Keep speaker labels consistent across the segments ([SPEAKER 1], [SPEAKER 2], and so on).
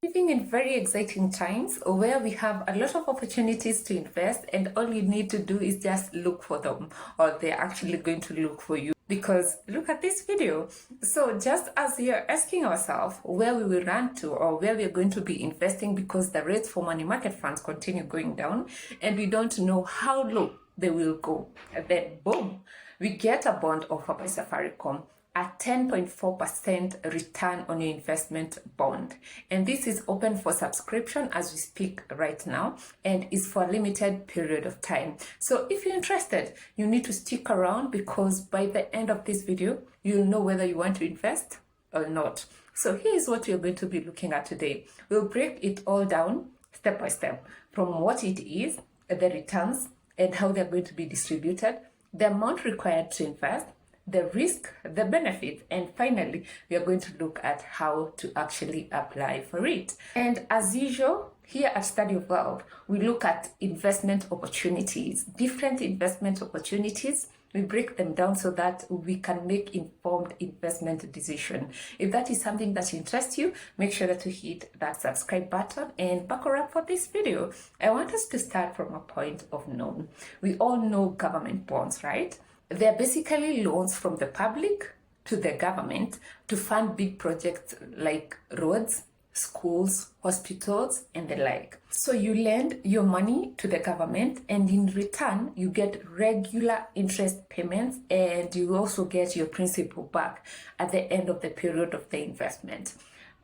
[SPEAKER 1] Living in very exciting times where we have a lot of opportunities to invest, and all you need to do is just look for them, or they're actually going to look for you. Because look at this video. So just as we are asking ourselves where we will run to or where we are going to be investing because the rates for money market funds continue going down and we don't know how low they will go, and then boom, we get a bond offer by Safaricom, a 10.4% return on your investment bond. And this is open for subscription as we speak right now and is for a limited period of time. So if you're interested, you need to stick around because by the end of this video, you'll know whether you want to invest or not. So here's what we're going to be looking at today. We'll break it all down step by step from what it is, the returns, and how they're going to be distributed, the amount required to invest, the risk, the benefit, and finally, we are going to look at how to actually apply for it. And as usual, here at Study of Wealth, we look at investment opportunities, different investment opportunities. We break them down so that we can make informed investment decision. If that is something that interests you, make sure that you hit that subscribe button and buckle up for this video. I want us to start from a point of known. We all know government bonds, right? They're basically loans from the public to the government to fund big projects like roads, schools, hospitals, and the like. So you lend your money to the government, and in return, you get regular interest payments, and you also get your principal back at the end of the period of the investment.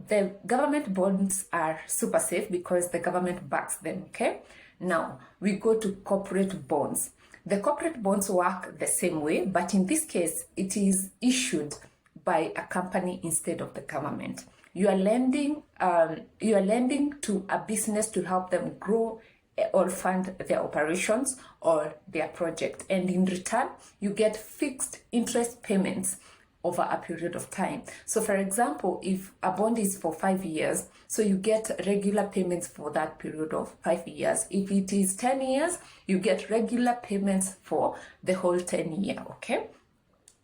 [SPEAKER 1] The government bonds are super safe because the government backs them, okay? Now, we go to corporate bonds. The corporate bonds work the same way, but in this case, it is issued by a company instead of the government. You are lending to a business to help them grow or fund their operations or their project. And in return, you get fixed interest payments over a period of time. So for example, if a bond is for 5 years, so you get regular payments for that period of 5 years. If it is 10 years, you get regular payments for the whole 10 year, okay?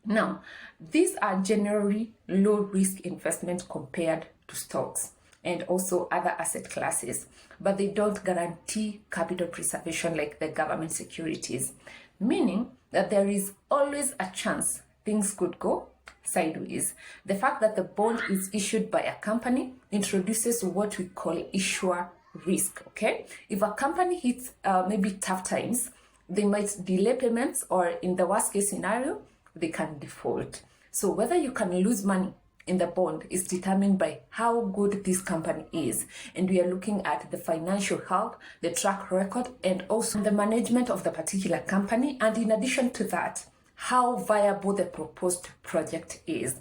[SPEAKER 1] Now, these are generally low risk investments compared to stocks and also other asset classes, but they don't guarantee capital preservation like the government securities, meaning that there is always a chance things could go sideways. The fact that the bond is issued by a company introduces what we call issuer risk, okay? If a company hits maybe tough times, they might delay payments, or in the worst case scenario, they can default. So whether you can lose money in the bond is determined by how good this company is. And we are looking at the financial health, the track record, and also the management of the particular company. And in addition to that, how viable the proposed project is.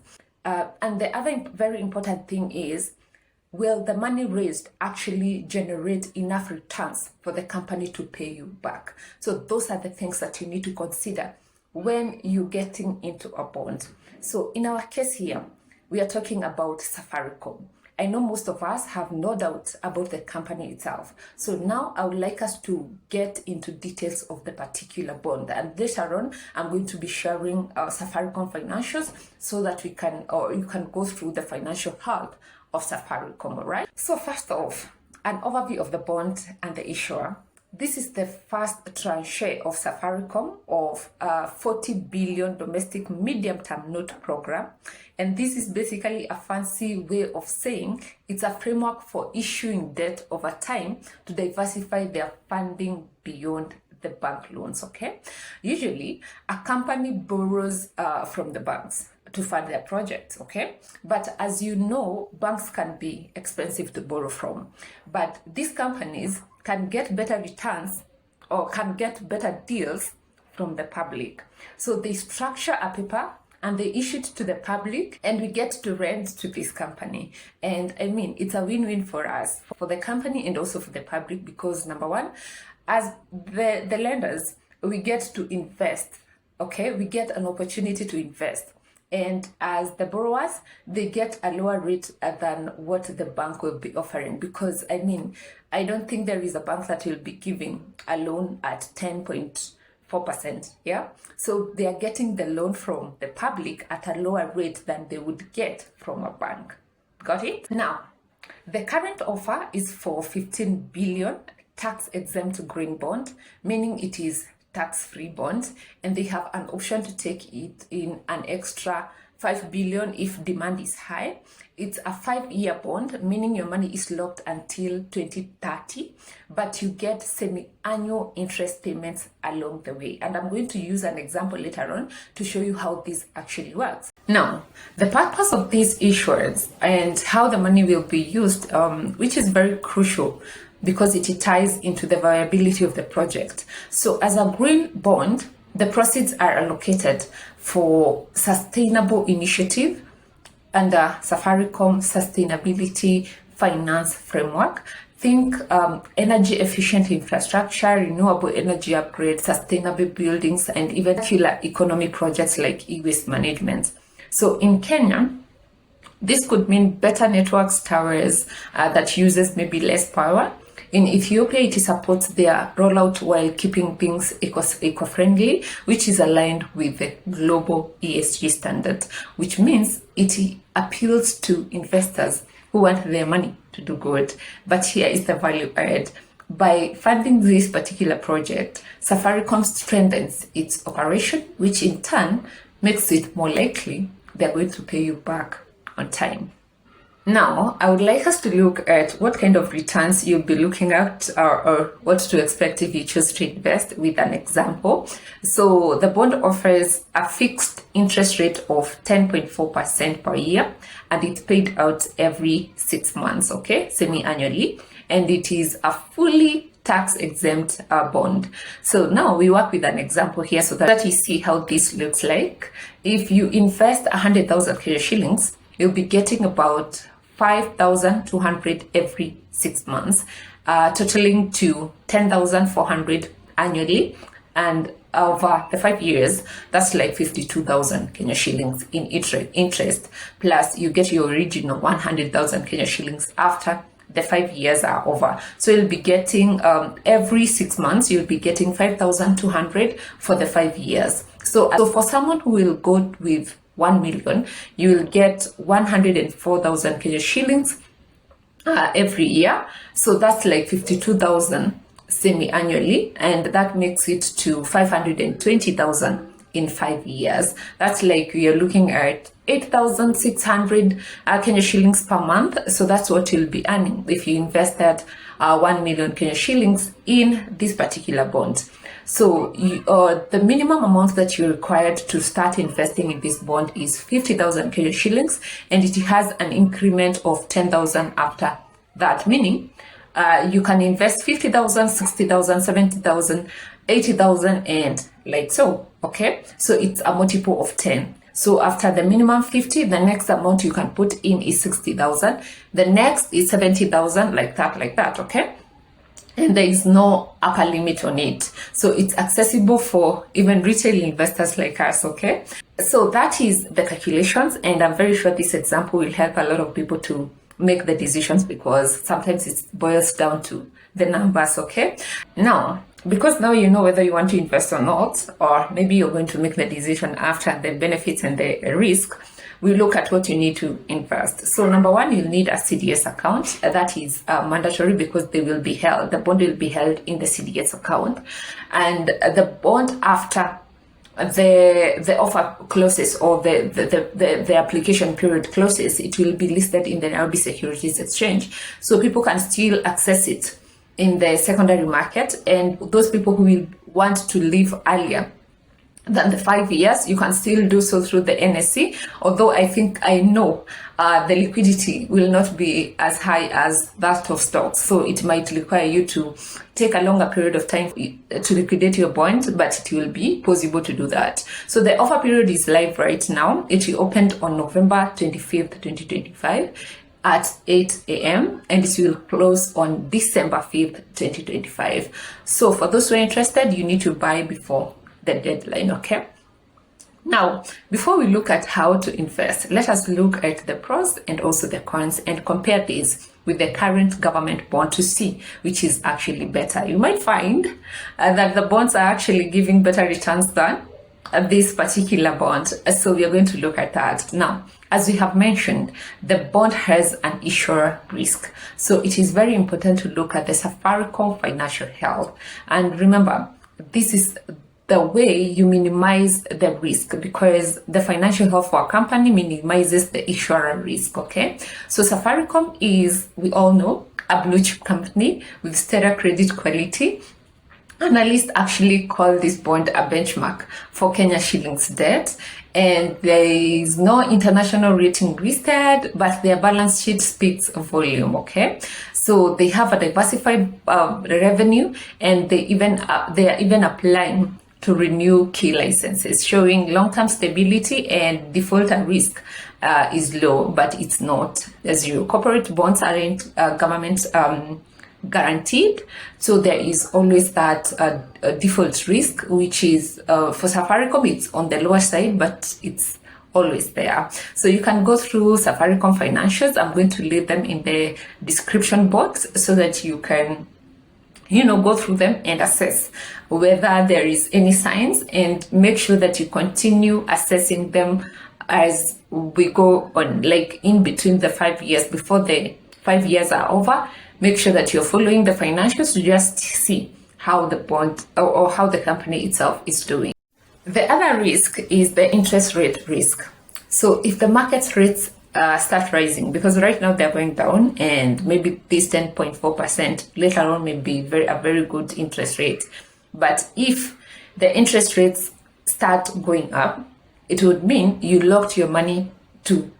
[SPEAKER 1] And the other very important thing is, will the money raised actually generate enough returns for the company to pay you back? So those are the things that you need to consider when you're getting into a bond. So in our case here, we are talking about Safaricom. I know most of us have no doubt about the company itself. So now I would like us to get into details of the particular bond. And later on, I'm going to be sharing our Safaricom financials so that we can, or you can go through the financial health of Safaricom, all right? So first off, an overview of the bond and the issuer. This is the first tranche of Safaricom of 40 billion domestic medium-term note program. And this is basically a fancy way of saying it's a framework for issuing debt over time to diversify their funding beyond the bank loans, okay? Usually, a company borrows from the banks to fund their projects, okay? But as you know, banks can be expensive to borrow from. But these companies can get better returns or can get better deals from the public. So they structure a paper and they issue it to the public, and we get to rent to this company. And I mean, it's a win-win for us, for the company and also for the public, because number one, as the lenders, we get to invest, okay? We get an opportunity to invest. And as the borrowers, they get a lower rate than what the bank will be offering. Because, I mean, I don't think there is a bank that will be giving a loan at 10.4%, yeah? So they are getting the loan from the public at a lower rate than they would get from a bank. Got it? Now, The current offer is for 15 billion tax-exempt green bond, meaning it is tax-free bond, and they have an option to take it in an extra 5 billion if demand is high. It's a 5-year bond, meaning your money is locked until 2030, but you get semi-annual interest payments along the way. And I'm going to use an example later on to show you how this actually works. Now, the purpose of this issuance and how the money will be used, which is very crucial because it ties into the viability of the project. So as a green bond, the proceeds are allocated for sustainable initiative under Safaricom Sustainability Finance Framework. Think energy efficient infrastructure, renewable energy upgrades, sustainable buildings, and even circular economy projects like e-waste management. So in Kenya, this could mean better networks, towers that uses maybe less power. In Ethiopia, it supports their rollout while keeping things eco-friendly, which is aligned with the global ESG standard, which means it appeals to investors who want their money to do good. But here is the value add. By funding this particular project, Safaricom strengthens its operation, which in turn makes it more likely they're going to pay you back on time. Now, I would like us to look at what kind of returns you'll be looking at or what to expect if you choose to invest with an example. So the bond offers a fixed interest rate of 10.4% per year, and it's paid out every 6 months, okay, semi-annually, and it is a fully tax-exempt bond. So now we work with an example here so that you see how this looks like. If you invest 100,000 Kenya shillings, you'll be getting about 5,200 every 6 months, totaling to 10,400 annually. And over the 5 years, that's like 52,000 Kenya shillings in interest. Plus, you get your original 100,000 Kenya shillings after the 5 years are over. So you'll be getting every 6 months, you'll be getting 5,200 for the 5 years. So for someone who will go with 1 million, you will get 104,000 Kenya shillings every year. So that's like 52,000 semi-annually, and that makes it to 520,000 in 5 years. That's like you're looking at 8,600 Kenya shillings per month. So that's what you'll be earning if you invested 1 million Kenya shillings in this particular bond. So the minimum amount that you're required to start investing in this bond is 50,000 Kenya shillings, and it has an increment of 10,000 after that, meaning you can invest 50,000, 60,000, 70,000, 80,000, and like so, okay? So it's a multiple of 10. So after the minimum 50, the next amount you can put in is 60,000. The next is 70,000, like that, okay? And there is no upper limit on it. So it's accessible for even retail investors like us, okay? So that is the calculations, and I'm very sure this example will help a lot of people to make the decisions because sometimes it boils down to the numbers, okay? Now, because now you know whether you want to invest or not, or maybe you're going to make the decision after the benefits and the risk, we look at what you need to invest. So number one, you'll need a CDS account. That is mandatory because they will be held. The bond will be held in the CDS account. And the bond after the offer closes or the application period closes, it will be listed in the Nairobi Securities Exchange. So people can still access it in the secondary market, and those people who will want to leave earlier than the 5 years, you can still do so through the NSE, although I know the liquidity will not be as high as that of stocks, so it might require you to take a longer period of time to liquidate your bond, but it will be possible to do that. So the offer period is live right now. It opened on November 25th, 2025 at 8 a.m. and it will close on December 5th, 2025. So for those who are interested, you need to buy before the deadline, okay? Now, before we look at how to invest, let us look at the pros and also the cons and compare these with the current government bond to see which is actually better. You might find that the bonds are actually giving better returns than this particular bond. So we are going to look at that. Now, As we have mentioned, the bond has an issuer risk. So it is very important to look at the Safaricom financial health. And remember, this is the way you minimize the risk, because the financial health for a company minimizes the issuer risk, okay? So Safaricom is, we all know, a blue chip company with stellar credit quality. Analysts actually call this bond a benchmark for Kenya shillings debt, and there is no international rating listed, but their balance sheet speaks volume, okay? So they have a diversified revenue, and they are even applying to renew key licenses, showing long-term stability, and default risk is low, but it's not. As you, corporate bonds aren't government guaranteed, so there is always that default risk, which is for Safaricom it's on the lower side, but it's always there. So you can go through Safaricom financials. I'm going to leave them in the description box so that you can go through them and assess whether there is any signs, and make sure that you continue assessing them as we go on, like in between the 5 years, before the 5 years are over. Make sure that you're following the financials to just see how the bond or how the company itself is doing. The other risk is the interest rate risk. So if the market rates start rising, because right now they're going down, and maybe this 10.4% later on may be a very good interest rate. But if the interest rates start going up, it would mean you locked your money to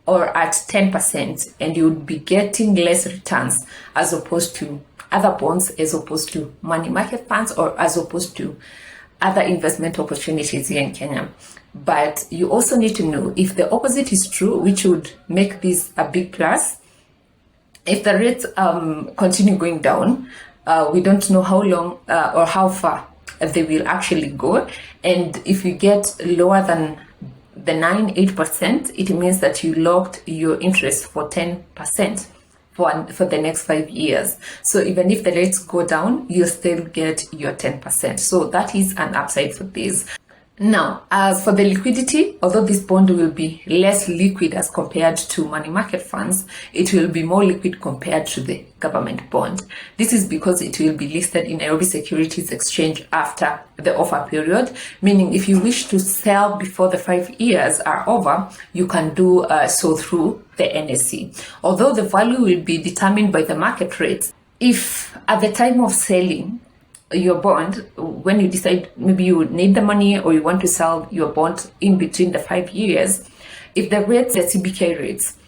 [SPEAKER 1] or at 10%, and you would be getting less returns as opposed to other bonds, as opposed to money market funds, or as opposed to other investment opportunities here in Kenya. But you also need to know if the opposite is true, which would make this a big plus. If the rates continue going down, we don't know how long or how far they will actually go. And if you get lower than the 8%, it means that you locked your interest for 10% for the next 5 years. So even if the rates go down, you still get your 10%. So that is an upside for this. Now, as for the liquidity, although this bond will be less liquid as compared to money market funds, it will be more liquid compared to the government bond. This is because it will be listed in Nairobi Securities Exchange after the offer period, meaning if you wish to sell before the 5 years are over, you can do so through the NSE. Although the value will be determined by the market rates, if at the time of selling your bond, when you decide maybe you need the money or you want to sell your bond in between the 5 years, if the rates, the CBK rates,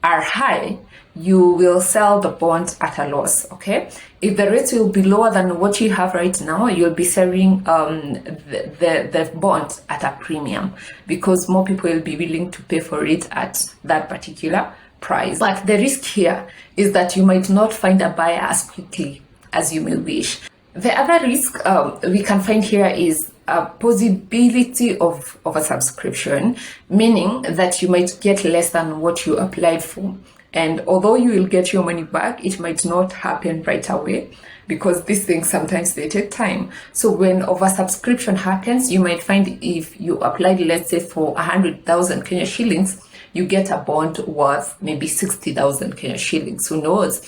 [SPEAKER 1] are high, you will sell the bond at a loss, okay? If the rates will be lower than what you have right now, you'll be selling the bond at a premium, because more people will be willing to pay for it at that particular price. But the risk here is that you might not find a buyer as quickly as you may wish. The other risk we can find here is a possibility of a subscription, meaning that you might get less than what you applied for. And although you will get your money back, it might not happen right away, because these things sometimes they take time. So when oversubscription happens, you might find if you applied, let's say, for 100,000 Kenya shillings, you get a bond worth maybe 60,000 Kenya shillings, who knows?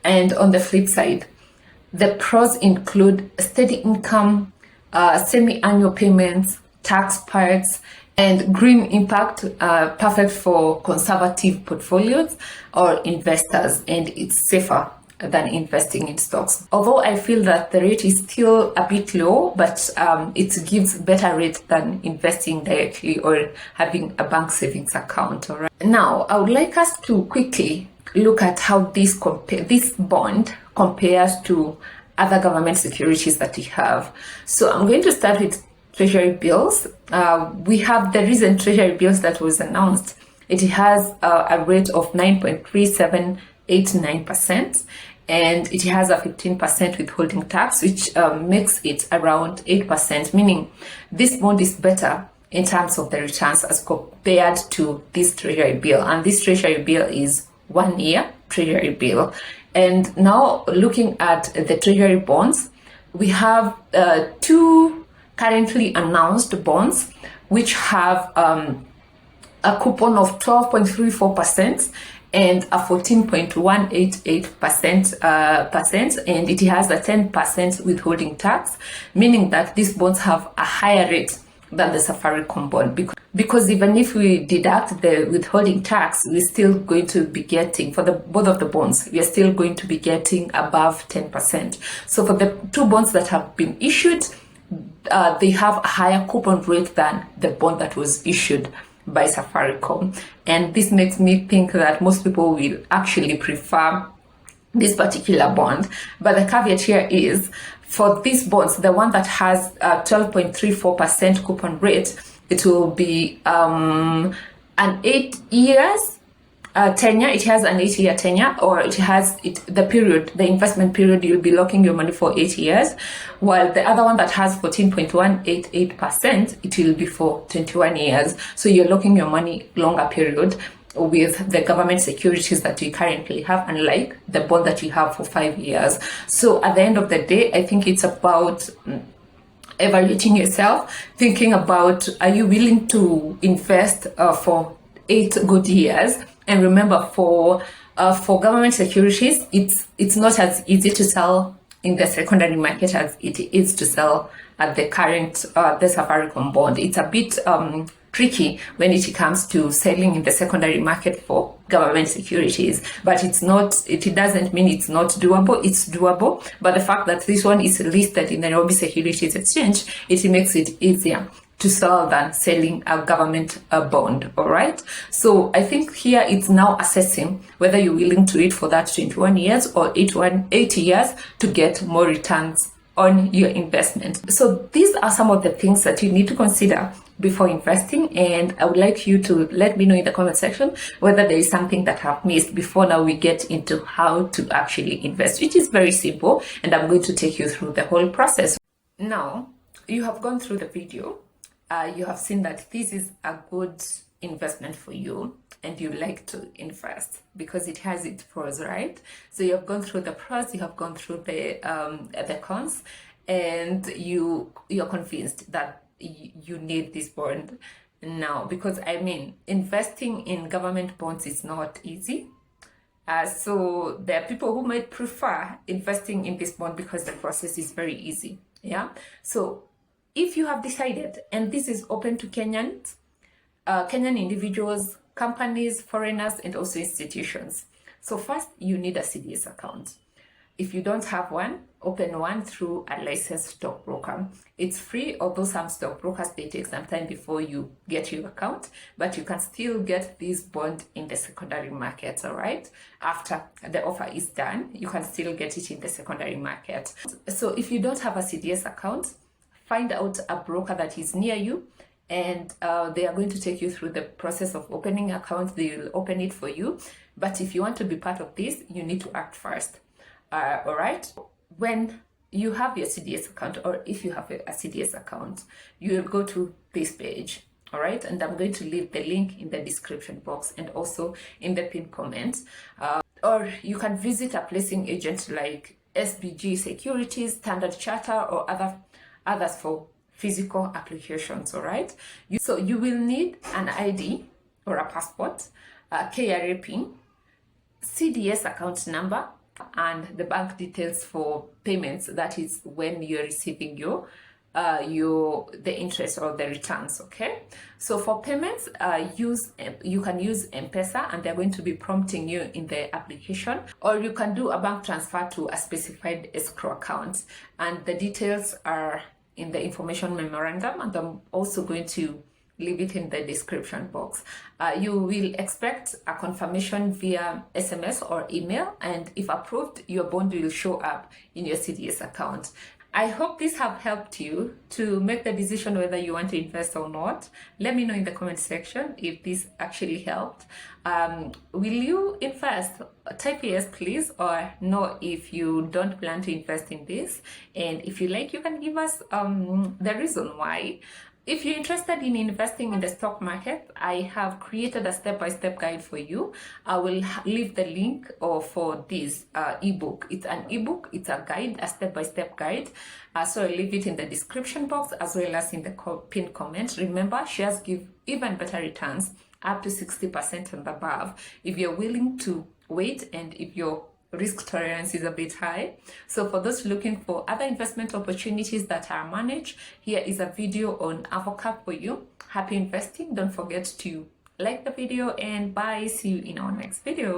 [SPEAKER 1] And on the flip side, the pros include steady income, semi-annual payments, tax perks, and green impact, perfect for conservative portfolios or investors, and it's safer than investing in stocks. Although I feel that the rate is still a bit low, but it gives better rate than investing directly or having a bank savings account. All right. Now, I would like us to quickly look at how this bond compares to other government securities that we have. So I'm going to start with Treasury Bills. We have the recent Treasury Bills that was announced. It has a rate of 9.3789%, and it has a 15% withholding tax, which makes it around 8%, meaning this bond is better in terms of the returns as compared to this Treasury Bill. And this Treasury Bill is 1 year Treasury Bill. And now looking at the Treasury bonds, we have two currently announced bonds which have a coupon of 12.34% and a 14.188% and it has a 10% withholding tax, meaning that these bonds have a higher rate than the Safaricom bond, because even if we deduct the withholding tax, we're still going to be getting, for the both of the bonds, we are still going to be getting above 10%. So for the two bonds that have been issued, they have a higher coupon rate than the bond that was issued by Safaricom. And this makes me think that most people will actually prefer this particular bond. But the caveat here is, for these bonds, the one that has a 12.34% coupon rate, it will be an 8 years tenure. It has an 8-year tenure, or the investment period, you'll be locking your money for 8 years, while the other one that has 14.188%, it will be for 21 years. So you're locking your money longer period with the government securities that you currently have, unlike the bond that you have for 5 years. So at the end of the day, I think it's about evaluating yourself, thinking about, are you willing to invest for 8 good years? And remember, for government securities, it's not as easy to sell in the secondary market as it is to sell at the current the Safaricom bond. It's a bit tricky when it comes to selling in the secondary market for government securities, but it doesn't mean it's not doable. It's doable, but the fact that this one is listed in the Nairobi Securities Exchange, it makes it easier to sell than selling a government bond. All right, so I think here it's now assessing whether you're willing to wait for that 21 years or 8 years to get more returns on your investment. So these are some of the things that you need to consider before investing, and I would like you to let me know in the comment section whether there is something that I've missed before now we get into how to actually invest, which is very simple, and I'm going to take you through the whole process. Now you have gone through the video, you have seen that this is a good investment for you and you like to invest because it has its pros, right? So you have gone through the pros, you have gone through the cons, and you're convinced that you need this bond now, because I mean, investing in government bonds is not easy. So there are people who might prefer investing in this bond because the process is very easy. Yeah. So if you have decided, and this is open to Kenyan individuals, companies, foreigners, and also institutions. So first, you need a CDS account. If you don't have one, open one through a licensed stockbroker. It's free, although some stockbrokers, they take some time before you get your account, but you can still get this bond in the secondary markets, all right? After the offer is done, you can still get it in the secondary market. So if you don't have a CDS account, find out a broker that is near you, and they are going to take you through the process of opening accounts. They will open it for you. But if you want to be part of this, you need to act first. All right. When you have your CDS account, or if you have a CDS account, you will go to this page. All right. And I'm going to leave the link in the description box and also in the pinned comments. Or you can visit a placing agent like SBG Securities, Standard Charter, or others for physical applications. All right. So you will need an ID or a passport, a KRA PIN, CDS account number, and the bank details for payments. That is when you're receiving the interest or the returns. Okay, so for payments, you can use M-Pesa, and they're going to be prompting you in the application, or you can do a bank transfer to a specified escrow account, and the details are in the information memorandum, and I'm also going to leave it in the description box. You will expect a confirmation via SMS or email, and if approved, your bond will show up in your CDS account. I hope this have helped you to make the decision whether you want to invest or not. Let me know in the comment section if this actually helped. Will you invest? Type yes please, or no if you don't plan to invest in this. And if you like, you can give us the reason why. If you're interested in investing in the stock market, I have created a step-by-step guide for you. I will leave the link for this ebook. It's an ebook, it's a guide, a step-by-step guide. So I'll leave it in the description box as well as in the pinned comment. Remember, shares give even better returns up to 60% and above if you're willing to wait and if your risk tolerance is a bit high. So for those looking for other investment opportunities that are managed, here is a video on avocado for you. Happy investing. Don't forget to like the video, and bye. See you in our next video.